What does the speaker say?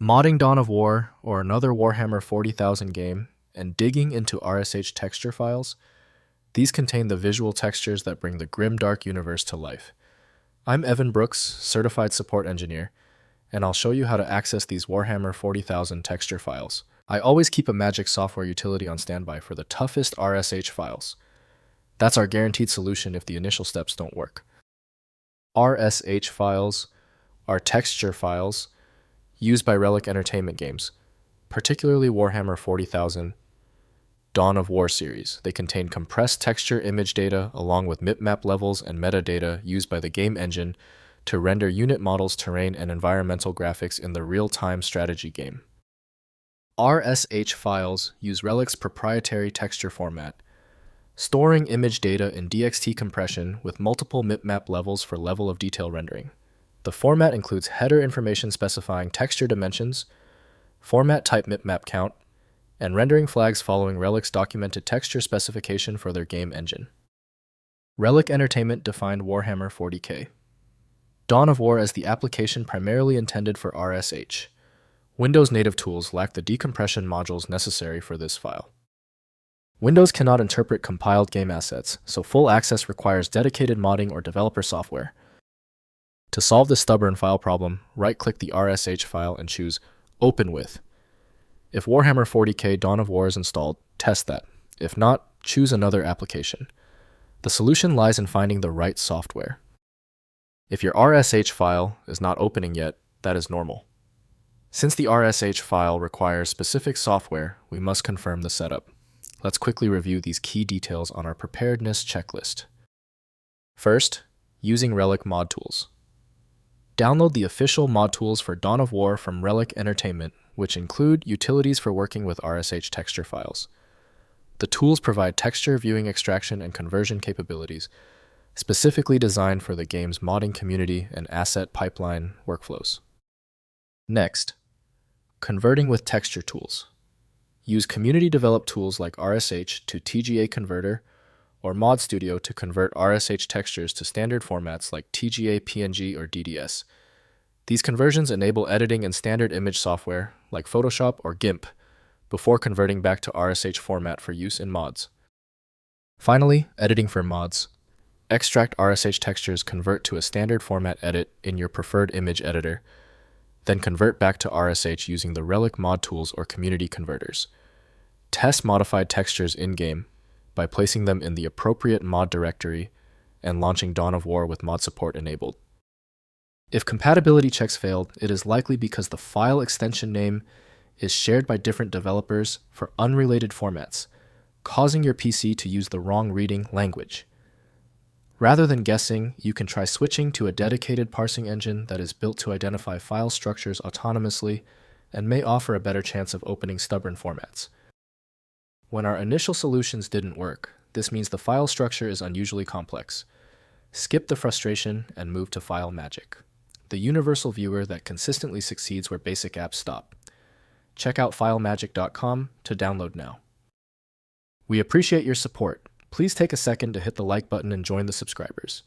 Modding Dawn of War or another Warhammer 40,000 game and digging into RSH texture files, these contain the visual textures that bring the grim dark universe to life. I'm Evan Brooks, Certified Support Engineer, and I'll show you how to access these Warhammer 40,000 texture files. I always keep a Magic software utility on standby for the toughest RSH files. That's our guaranteed solution if the initial steps don't work. RSH files are texture files used by Relic Entertainment games, particularly Warhammer 40,000 Dawn of War series. They contain compressed texture image data along with mipmap levels and metadata used by the game engine to render unit models, terrain, and environmental graphics in the real-time strategy game. RSH files use Relic's proprietary texture format, storing image data in DXT compression with multiple mipmap levels for level of detail rendering. The format includes header information specifying texture dimensions, format type mipmap count, and rendering flags following Relic's documented texture specification for their game engine. Relic Entertainment defined Warhammer 40K. Dawn of War as the application primarily intended for RSH. Windows native tools lack the decompression modules necessary for this file. Windows cannot interpret compiled game assets, so full access requires dedicated modding or developer software. To solve this stubborn file problem, right-click the RSH file and choose Open With. If Warhammer 40K Dawn of War is installed, test that. If not, choose another application. The solution lies in finding the right software. If your RSH file is not opening yet, that is normal. Since the RSH file requires specific software, we must confirm the setup. Let's quickly review these key details on our preparedness checklist. First, using Relic mod tools. Download the official mod tools for Dawn of War from Relic Entertainment, which include utilities for working with RSH texture files. The tools provide texture viewing extraction and conversion capabilities, specifically designed for the game's modding community and asset pipeline workflows. Next, converting with texture tools. Use community-developed tools like RSH to TGA Converter or Mod Studio to convert RSH textures to standard formats like TGA, PNG, or DDS. These conversions enable editing in standard image software like Photoshop or GIMP before converting back to RSH format for use in mods. Finally, editing for mods. Extract RSH textures, convert to a standard format edit in your preferred image editor, then convert back to RSH using the Relic mod tools or community converters. Test modified textures in-game by placing them in the appropriate mod directory and launching Dawn of War with mod support enabled. If compatibility checks failed, it is likely because the file extension name is shared by different developers for unrelated formats, causing your PC to use the wrong reading language. Rather than guessing, you can try switching to a dedicated parsing engine that is built to identify file structures autonomously and may offer a better chance of opening stubborn formats. When our initial solutions didn't work, this means the file structure is unusually complex. Skip the frustration and move to File Magic, the universal viewer that consistently succeeds where basic apps stop. Check out filemagic.com to download now. We appreciate your support. Please take a second to hit the like button and join the subscribers.